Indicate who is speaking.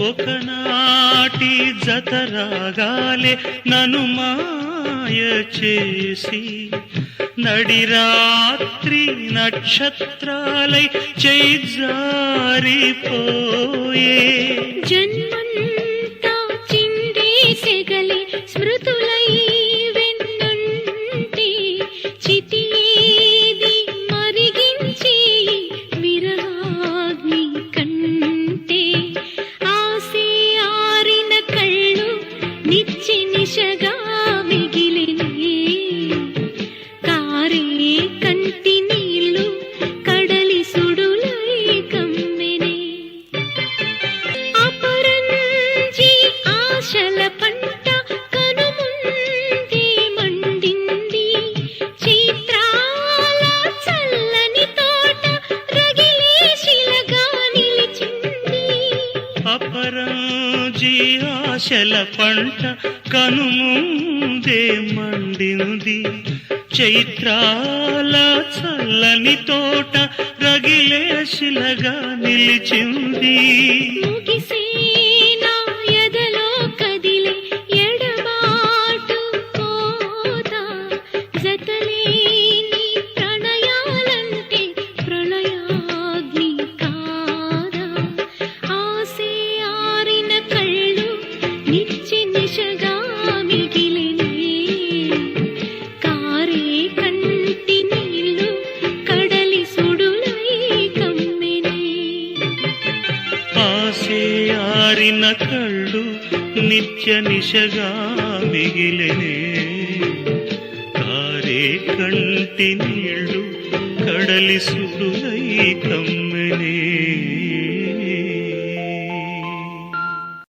Speaker 1: ఒకనాటి జతరాగాలే నను మాయ చేసి నడిరాత్రి నక్షత్రాలై చేజారిపోయే
Speaker 2: జన్మంతా చిందేసెగలి స్మృతులై వెన్నంటి చితియేది మరిగించి విరహాగ్ని కంటే ఆసే ఆరిన కళ్ళు నిచ్చి నిశగా మిగిలినే కారే కంటి నీళ్ళు కడలి సుడులై కమ్మెనే అపరంజి ఆశల పంట కనుముందే మండింది చైత్రాల చల్లని తోట రగిలే శిలగా నిలిచింది
Speaker 1: అపరాజీ ఆశల పంట కనుముందే మండింది చైత్రాల చల్లని తోట రగిలే శిలగా నిలిచింది
Speaker 2: ముగిసే నా ఎదలో కదిలే ఎడబాటు కోత జతలేని ప్రణయాలంటే ప్రళయాగ్ని కాదా ఆసే ఆరిన కళ్ళు నిచ్చి నిశగా మిగిలినే కారే కంటి నీళ్ళు కడలి సుడులై కమ్మెనే
Speaker 1: ఆసే ఆరిన కళ్ళు నిత్య నిశగా మిగిలినే కారే కంటి నీళ్ళు కడలి సుడులై కమ్మెనే